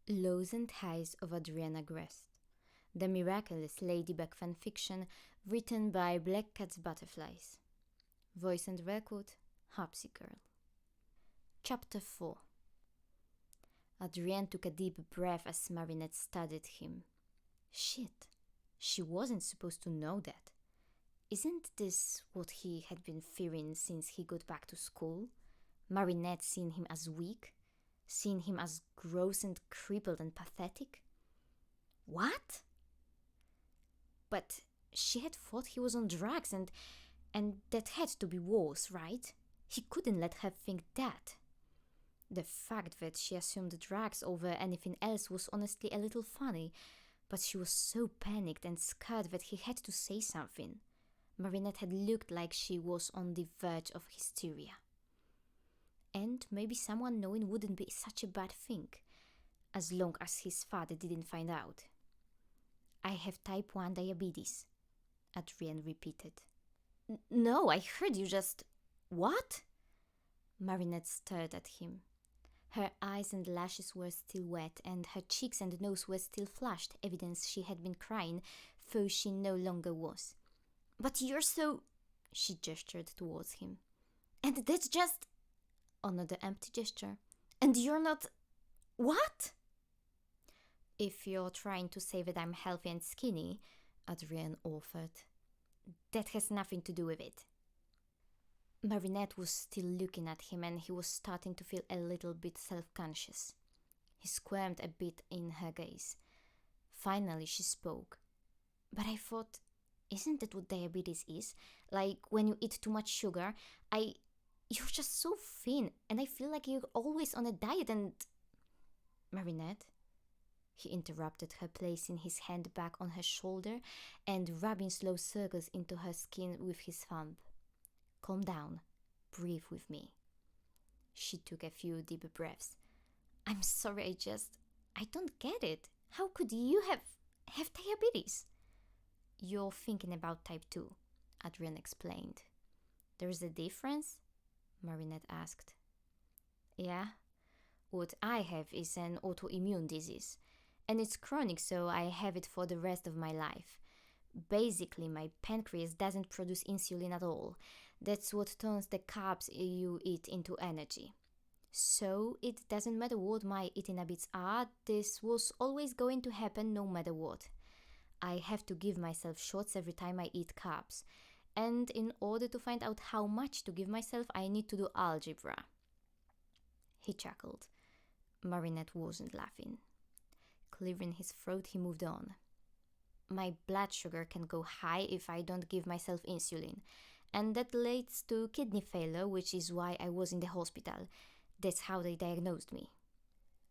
Lows and Highs of Adrien Agreste, the Miraculous Ladybug fanfiction written by Black Cat's Butterflies. Voice and record, Harpsigirl. Chapter 4. Adrien took a deep breath as Marinette studied him. Shit, she wasn't supposed to know that. Isn't this what he had been fearing since he got back to school? Marinette seeing him as weak? Seeing him as gross and crippled and pathetic? What? But she had thought he was on drugs and that had to be worse, right? He couldn't let her think that. The fact that she assumed drugs over anything else was honestly a little funny, but she was so panicked and scared that he had to say something. Marinette had looked like she was on the verge of hysteria. And maybe someone knowing wouldn't be such a bad thing, as long as his father didn't find out. I have type 1 diabetes, Adrien repeated. No, I heard you just... What? Marinette stared at him. Her eyes and lashes were still wet, and her cheeks and nose were still flushed, evidence she had been crying, though she no longer was. But you're so... She gestured towards him. And that's just... Another empty gesture. And you're not... What? If you're trying to say that I'm healthy and skinny, Adrien offered, that has nothing to do with it. Marinette was still looking at him, and he was starting to feel a little bit self-conscious. He squirmed a bit in her gaze. Finally she spoke. But I thought, isn't that what diabetes is? Like when you eat too much sugar, You're just so thin, and I feel like you're always on a diet and... Marinette? He interrupted her, placing his hand back on her shoulder and rubbing slow circles into her skin with his thumb. Calm down. Breathe with me. She took a few deep breaths. I'm sorry, I don't get it. How could you have diabetes? You're thinking about type 2, Adrien explained. There's a difference? Marinette asked. Yeah, what I have is an autoimmune disease, and it's chronic, so I have it for the rest of my life. Basically, my pancreas doesn't produce insulin at all. That's what turns the carbs you eat into energy. So it doesn't matter what my eating habits are, this was always going to happen no matter what. I have to give myself shots every time I eat carbs. And in order to find out how much to give myself, I need to do algebra. He chuckled. Marinette wasn't laughing. Clearing his throat, he moved on. My blood sugar can go high if I don't give myself insulin, and that leads to kidney failure, which is why I was in the hospital. That's how they diagnosed me.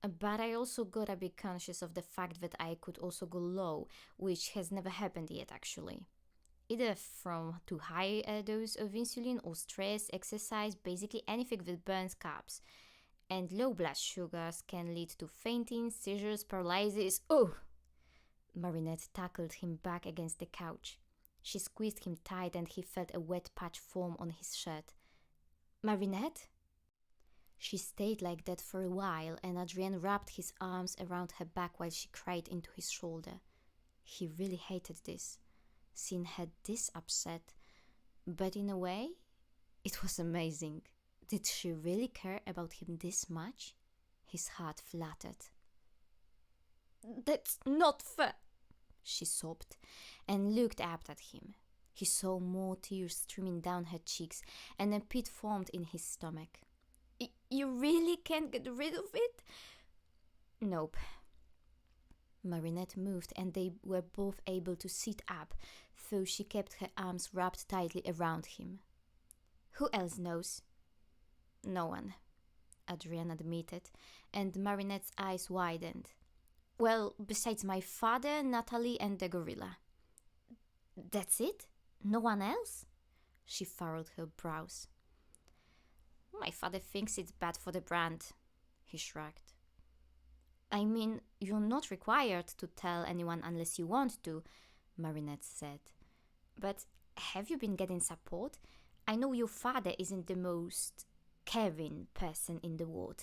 But I also gotta be conscious of the fact that I could also go low, which has never happened yet actually. Either from too high a dose of insulin or stress, exercise, basically anything that burns carbs. And low blood sugars can lead to fainting, seizures, paralysis. Oh! Marinette tackled him back against the couch. She squeezed him tight and he felt a wet patch form on his shirt. Marinette? She stayed like that for a while, and Adrien wrapped his arms around her back while she cried into his shoulder. He really hated this. Seeing her this upset, but in a way, it was amazing. Did she really care about him this much? His heart fluttered. That's not fair, she sobbed, and looked up at him. He saw more tears streaming down her cheeks, and a pit formed in his stomach. You really can't get rid of it? Nope. Marinette moved, and they were both able to sit up, though she kept her arms wrapped tightly around him. Who else knows? No one, Adrien admitted, and Marinette's eyes widened. Well, besides my father, Natalie, and the gorilla. That's it? No one else? She furrowed her brows. My father thinks it's bad for the brand, he shrugged. I mean, you're not required to tell anyone unless you want to, Marinette said. But have you been getting support? I know your father isn't the most caring person in the world.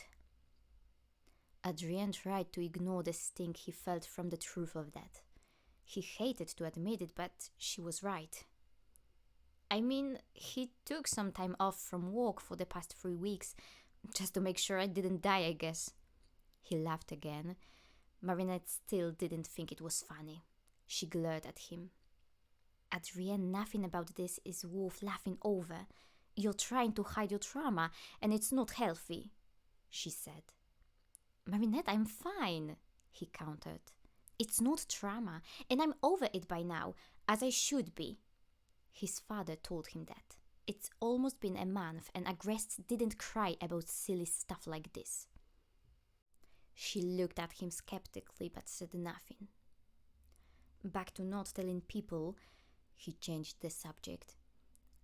Adrien tried to ignore the sting he felt from the truth of that. He hated to admit it, but she was right. I mean, he took some time off from work for the past 3 weeks, just to make sure I didn't die, I guess. He laughed again. Marinette still didn't think it was funny. She glared at him. Adrien, nothing about this is worth laughing over. You're trying to hide your trauma, and it's not healthy, she said. Marinette, I'm fine, he countered. It's not trauma, and I'm over it by now, as I should be. His father told him that. It's almost been a month, and Agreste didn't cry about silly stuff like this. She looked at him skeptically, but said nothing. Back to not telling people, he changed the subject.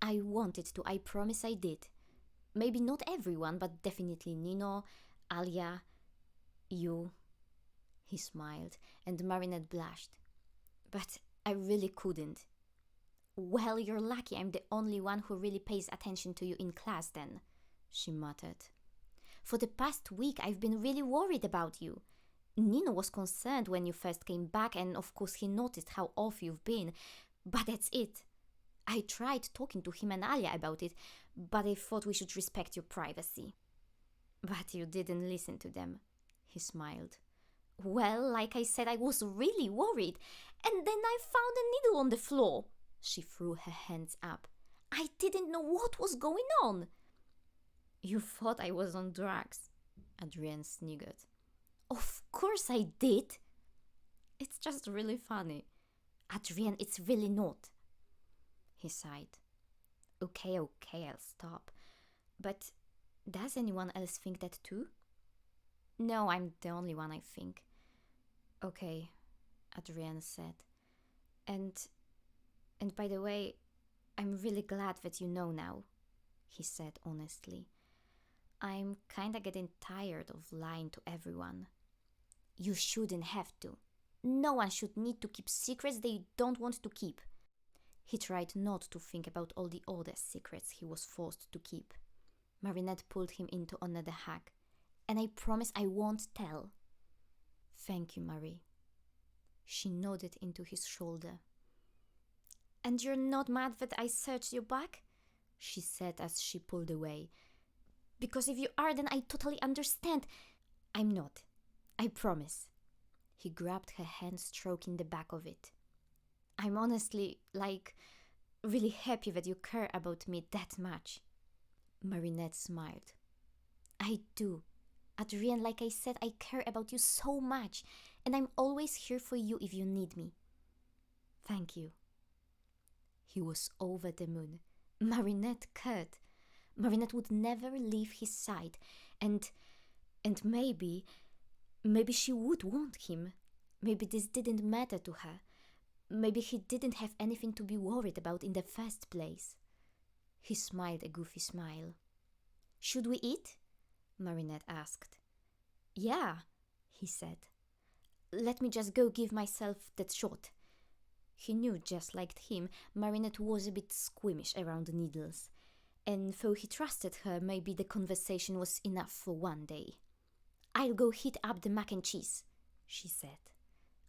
I wanted to, I promise I did. Maybe not everyone, but definitely Nino, Alia, you. He smiled, and Marinette blushed. But I really couldn't. Well, you're lucky I'm the only one who really pays attention to you in class then, she muttered. For the past week I've been really worried about you. Nino was concerned when you first came back, and of course he noticed how off you've been, but that's it. I tried talking to him and Alia about it, but I thought we should respect your privacy. But you didn't listen to them, he smiled. Well, like I said, I was really worried, and then I found a needle on the floor. She threw her hands up. I didn't know what was going on. You thought I was on drugs, Adrien sniggered. Of course I did. It's just really funny. Adrien, it's really not. He sighed. Okay, I'll stop. But does anyone else think that too? No, I'm the only one, I think. Okay, Adrien said. And by the way, I'm really glad that you know now, he said honestly. I'm kinda getting tired of lying to everyone. You shouldn't have to. No one should need to keep secrets they don't want to keep. He tried not to think about all the other secrets he was forced to keep. Marinette pulled him into another hug. And I promise I won't tell. Thank you, Marie. She nodded into his shoulder. And you're not mad that I searched your back? She said as she pulled away. Because if you are, then I totally understand. I'm not. I promise. He grabbed her hand, stroking the back of it. I'm honestly, really happy that you care about me that much. Marinette smiled. I do. Adrien, like I said, I care about you so much, and I'm always here for you if you need me. Thank you. He was over the moon. Marinette cared. Marinette would never leave his side, and maybe she would want him. Maybe this didn't matter to her. Maybe he didn't have anything to be worried about in the first place. He smiled a goofy smile. Should we eat? Marinette asked. Yeah, he said. Let me just go give myself that shot. He knew, just like him, Marinette was a bit squeamish around needles, and though he trusted her, maybe the conversation was enough for one day. I'll go heat up the mac and cheese, she said.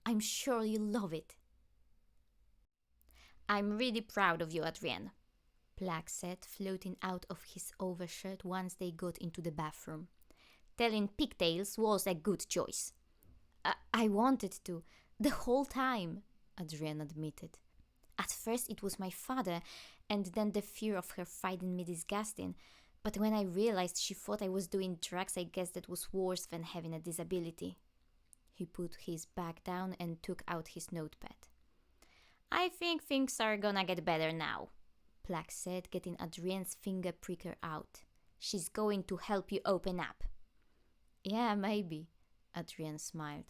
I'm sure you'll love it. I'm really proud of you, Adrien, Plaque said, floating out of his overshirt once they got into the bathroom. Telling pigtails was a good choice. I wanted to, the whole time, Adrien admitted. At first it was my father, and then the fear of her finding me disgusting. But when I realized she thought I was doing drugs, I guess that was worse than having a disability. He put his bag down and took out his notepad. I think things are gonna get better now, Plaque said, getting Adrien's finger pricker out. She's going to help you open up. Yeah, maybe, Adrien smiled.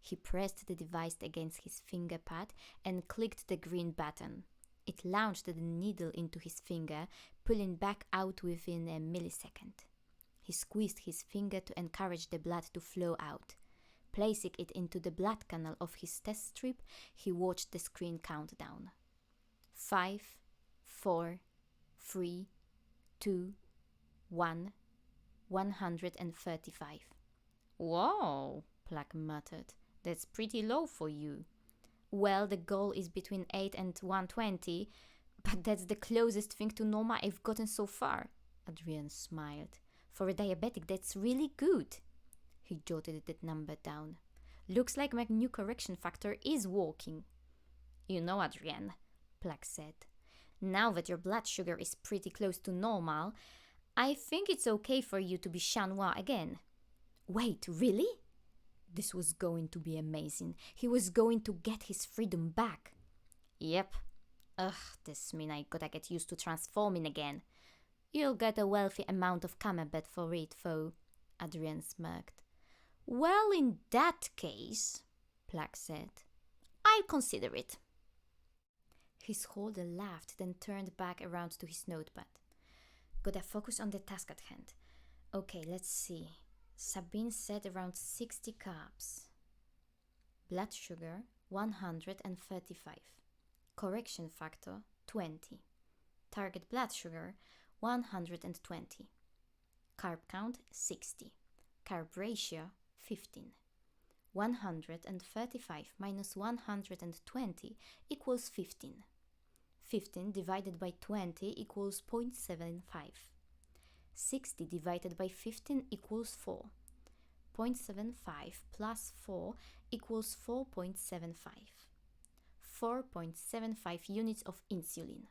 He pressed the device against his finger pad and clicked the green button. It launched the needle into his finger, pulling back out within a millisecond. He squeezed his finger to encourage the blood to flow out. Placing it into the blood canal of his test strip, he watched the screen count down. 5, 4, 3, 2, 1, 135. Whoa, Plaque muttered. That's pretty low for you. Well, the goal is between 8 and 120, but that's the closest thing to normal I've gotten so far. Adrien smiled. For a diabetic, that's really good. He jotted that number down. Looks like my new correction factor is working. You know, Adrien, Plaque said, now that your blood sugar is pretty close to normal, I think it's okay for you to be chanois again. Wait, really? This was going to be amazing. He was going to get his freedom back. Yep. Ugh, this means I gotta get used to transforming again. You'll get a wealthy amount of camembert for it, though, Adrien smirked. Well, in that case, Plaque said, I'll consider it. His holder laughed, then turned back around to his notepad. Gotta focus on the task at hand. Okay, let's see. Sabine said around 60 carbs. Blood sugar, 135. Correction factor, 20. Target blood sugar, 120. Carb count, 60. Carb ratio, 15. 135 minus 120 equals 15. 15 divided by 20 equals 0.75. 60 divided by 15 equals 4. 0.75 plus 4 equals 4.75. 4.75 units of insulin.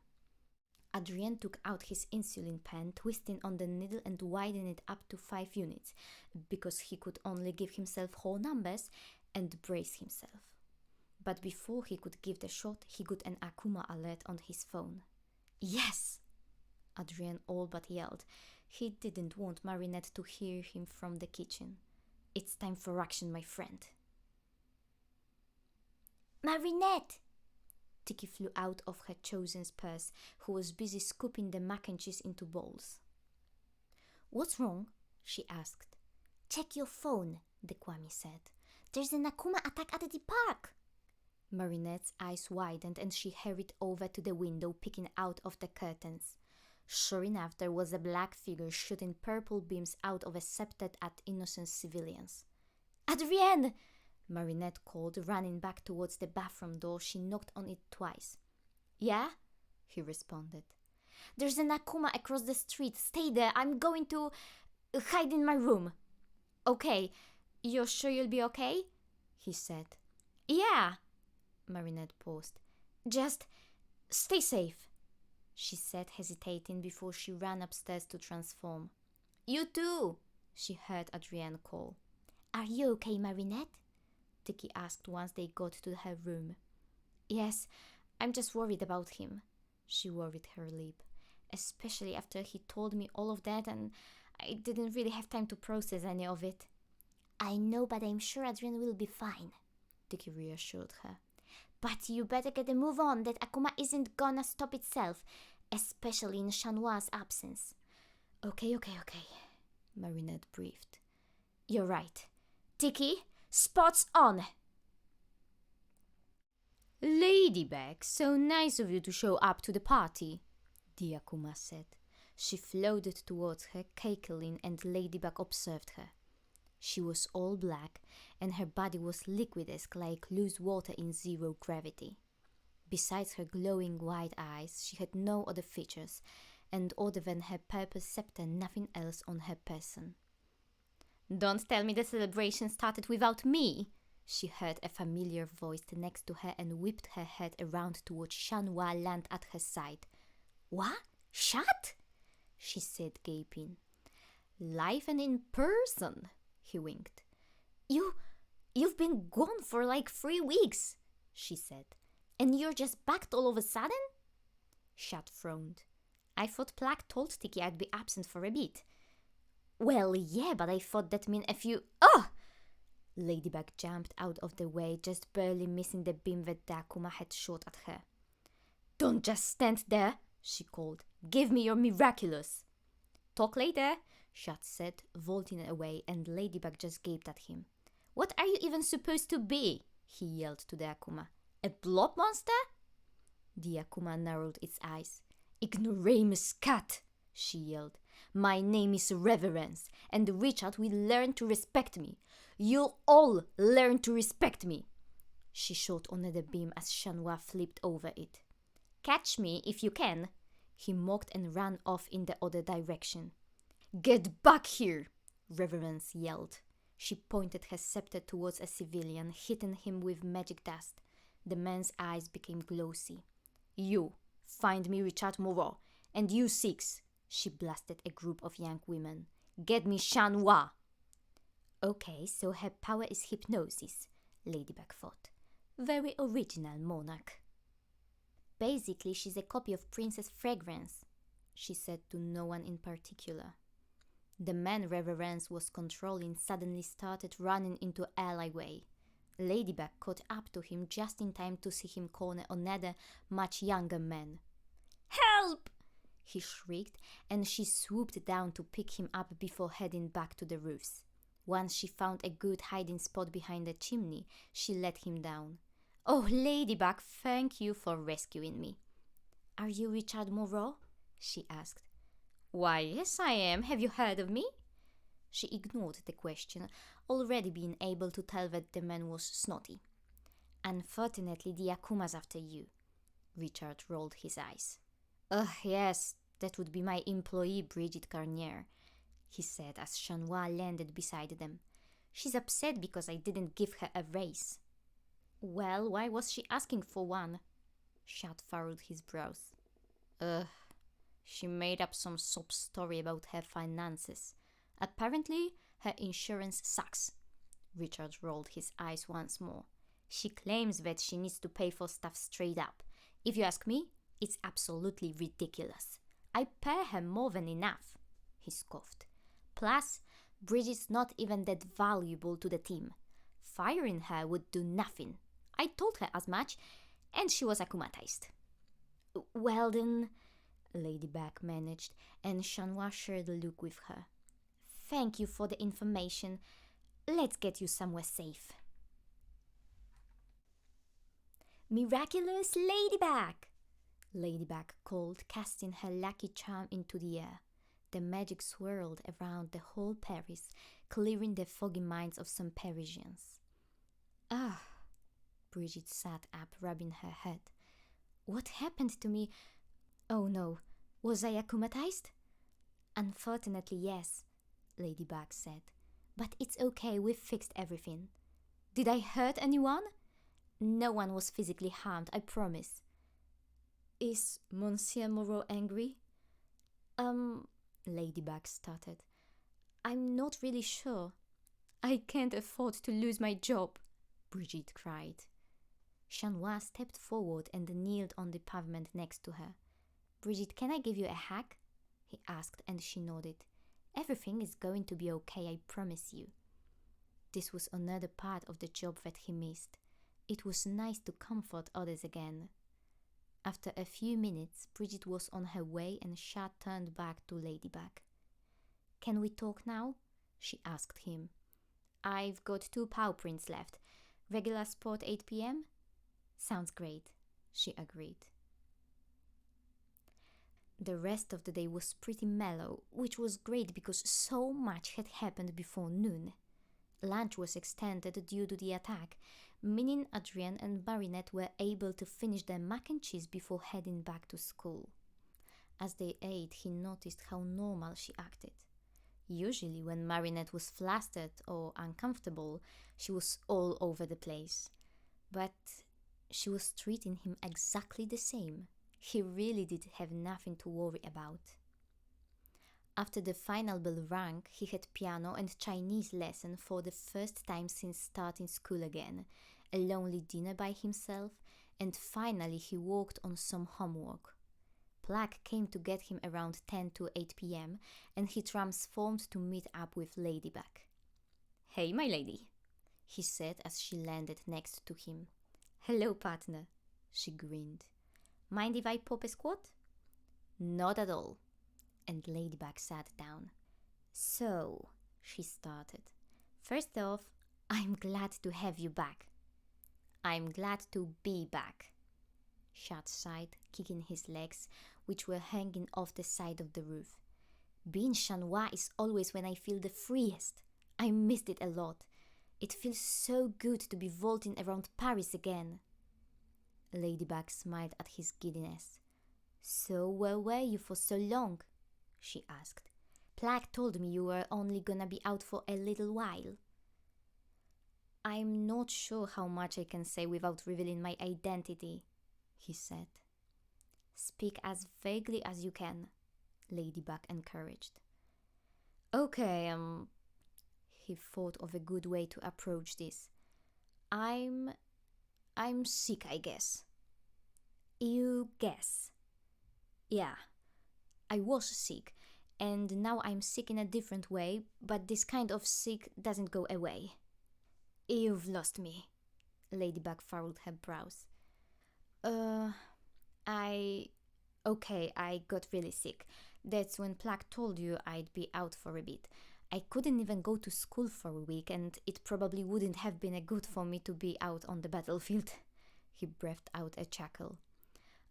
Adrien took out his insulin pen, twisting on the needle and widening it up to 5 units, because he could only give himself whole numbers, and brace himself. But before he could give the shot, he got an Akuma alert on his phone. Yes! Adrien all but yelled. He didn't want Marinette to hear him from the kitchen. It's time for action, my friend. Marinette! Tiki flew out of her chosen's purse, who was busy scooping the mac and cheese into bowls. What's wrong? She asked. Check your phone, the Kwami said. There's an Akuma attack at the park. Marinette's eyes widened and she hurried over to the window, peeking out of the curtains. Sure enough, there was a black figure shooting purple beams out of a scepter at innocent civilians. Adrien! Marinette called, running back towards the bathroom door. She knocked on it twice. Yeah? He responded. There's an Akuma across the street. Stay there. I'm going to hide in my room. Okay. You're sure you'll be okay? He said. Yeah. Marinette paused. Just stay safe, she said, hesitating before she ran upstairs to transform. You too, she heard Adrien call. Are you okay, Marinette? Tiki asked once they got to her room. Yes, I'm just worried about him. She worried her lip, especially after he told me all of that and I didn't really have time to process any of it. I know, but I'm sure Adrien will be fine, Tiki reassured her. But you better get a move on. That Akuma isn't gonna stop itself, especially in Chanois' absence. Okay, Marinette breathed. You're right. Tiki, spots on! Ladybug, so nice of you to show up to the party, the Akuma said. She floated towards her, cackling, and Ladybug observed her. She was all black, and her body was liquid-esque like loose water in zero gravity. Besides her glowing white eyes, she had no other features, and other than her purple scepter, nothing else on her person. Don't tell me the celebration started without me, she heard a familiar voice next to her and whipped her head around to watch Chanois land at her side. What? Shut? She said, gaping. Live and in person, he winked. You've been gone for like 3 weeks, she said. And you're just back all of a sudden? Shat frowned. I thought Plaque told Tiki I'd be absent for a bit. Well, yeah, but I thought that meant a few... Oh! Ladybug jumped out of the way, just barely missing the beam that the Akuma had shot at her. Don't just stand there, she called. Give me your miraculous. Talk later, Shat said, vaulting away, and Ladybug just gaped at him. What are you even supposed to be? He yelled to the Akuma. A blob monster? The Akuma narrowed its eyes. Ignoramus cat, she yelled. My name is Reverence, and Richard will learn to respect me. You'll all learn to respect me. She shot another beam as Chanwa flipped over it. Catch me if you can. He mocked and ran off in the other direction. Get back here, Reverence yelled. She pointed her scepter towards a civilian, hitting him with magic dust. The man's eyes became glossy. You, find me Richard Moreau, and you six, she blasted a group of young women. Get me Chanwa. Okay, so her power is hypnosis, Ladybug thought. Very original, monarch. Basically, she's a copy of Princess Fragrance, she said to no one in particular. The man Reverence was controlling suddenly started running into alleyway. Ladybug caught up to him just in time to see him corner another, much younger man. Help! He shrieked, and she swooped down to pick him up before heading back to the roofs. Once she found a good hiding spot behind a chimney, she let him down. Oh, Ladybug, thank you for rescuing me. Are you Richard Moreau? She asked. Why, yes I am. Have you heard of me? She ignored the question, already being able to tell that the man was snotty. Unfortunately, the Akuma's after you. Richard rolled his eyes. Yes, that would be my employee Bridget Garnier, he said as Chanwa landed beside them. She's upset because I didn't give her a raise. Well, why was she asking for one? Chad furrowed his brows. She made up some sob story about her finances. Apparently, her insurance sucks. Richard rolled his eyes once more. She claims that she needs to pay for stuff straight up. If you ask me, it's absolutely ridiculous. I pay her more than enough, he scoffed. Plus, Bridget's not even that valuable to the team. Firing her would do nothing. I told her as much, and she was akumatized. Well then, Ladybug managed, and Chanwa shared a look with her. Thank you for the information. Let's get you somewhere safe. Miraculous Ladybug! Ladybug called, casting her lucky charm into the air. The magic swirled around the whole Paris, clearing the foggy minds of some Parisians. Ah! Bridget sat up, rubbing her head. What happened to me? Oh no, was I akumatized? Unfortunately, yes, Ladybug said. But it's okay, we've fixed everything. Did I hurt anyone? No one was physically harmed, I promise. Is Monsieur Moreau angry? Ladybug stuttered. I'm not really sure. I can't afford to lose my job, Bridget cried. Chanwa stepped forward and kneeled on the pavement next to her. Bridget, can I give you a hug? He asked, and she nodded. Everything is going to be okay, I promise you. This was another part of the job that he missed. It was nice to comfort others again. After a few minutes, Bridget was on her way and Chad turned back to Ladybug. Can we talk now? She asked him. I've got 2 paw prints left. Regular spot 8 p.m.? Sounds great, she agreed. The rest of the day was pretty mellow, which was great because so much had happened before noon. Lunch was extended due to the attack, meaning Adrien and Marinette were able to finish their mac and cheese before heading back to school. As they ate, he noticed how normal she acted. Usually when Marinette was flustered or uncomfortable, she was all over the place. But she was treating him exactly the same. He really did have nothing to worry about. After the final bell rang, he had piano and Chinese lesson for the first time since starting school again, a lonely dinner by himself, and finally he worked on some homework. Plaque came to get him around 10 to 8 p.m. and he transformed to meet up with Ladybug. Hey, my lady, he said as she landed next to him. Hello, partner, she grinned. Mind if I pop a squat? Not at all. And Ladybug sat down. So, she started. First off, I'm glad to have you back. I'm glad to be back. Chad sighed, kicking his legs, which were hanging off the side of the roof. Being Chanois is always when I feel the freest. I missed it a lot. It feels so good to be vaulting around Paris again. Ladybug smiled at his giddiness. So where were you for so long? She asked. Plague told me you were only gonna be out for a little while. I'm not sure how much I can say without revealing my identity, he said. Speak as vaguely as you can, Ladybug encouraged. Okay, he thought of a good way to approach this. I'm sick, I guess. You guess? Yeah, I was sick, and now I'm sick in a different way, but this kind of sick doesn't go away. You've lost me. Ladybug furrowed her brows. Okay, I got really sick. That's when Plague told you I'd be out for a bit. I couldn't even go to school for a week, and it probably wouldn't have been good for me to be out on the battlefield. He breathed out a chuckle.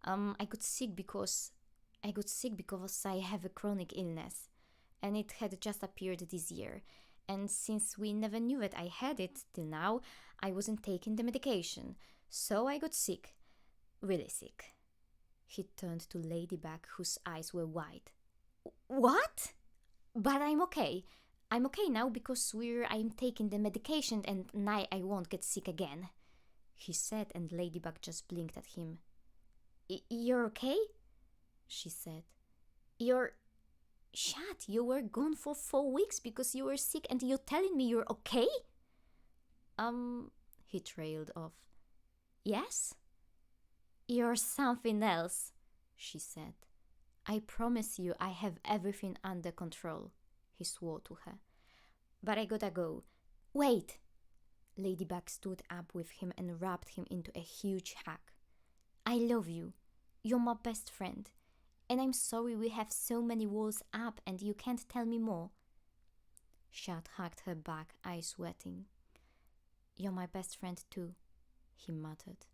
I got sick because I have a chronic illness, and it had just appeared this year. And since we never knew that I had it till now, I wasn't taking the medication. So I got sick. Really sick. He turned to Ladybug, whose eyes were wide. What? But I'm okay. I'm okay now because I'm taking the medication and now I won't get sick again, he said, and Ladybug just blinked at him. You're okay? She said. Shut, you were gone for 4 weeks because you were sick and you're telling me you're okay? He trailed off. Yes? You're something else, she said. I promise you I have everything under control, he swore to her. But I gotta go. Wait! Ladybug stood up with him and wrapped him into a huge hug. I love you. You're my best friend. And I'm sorry we have so many walls up and you can't tell me more. Shad hugged her back, eyes wetting. You're my best friend too, he muttered.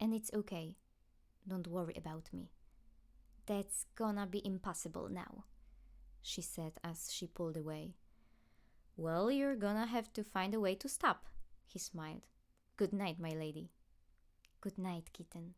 And it's okay. Don't worry about me. That's gonna be impossible now, she said as she pulled away. Well, you're gonna have to find a way to stop, he smiled. Good night, my lady. Good night, kitten.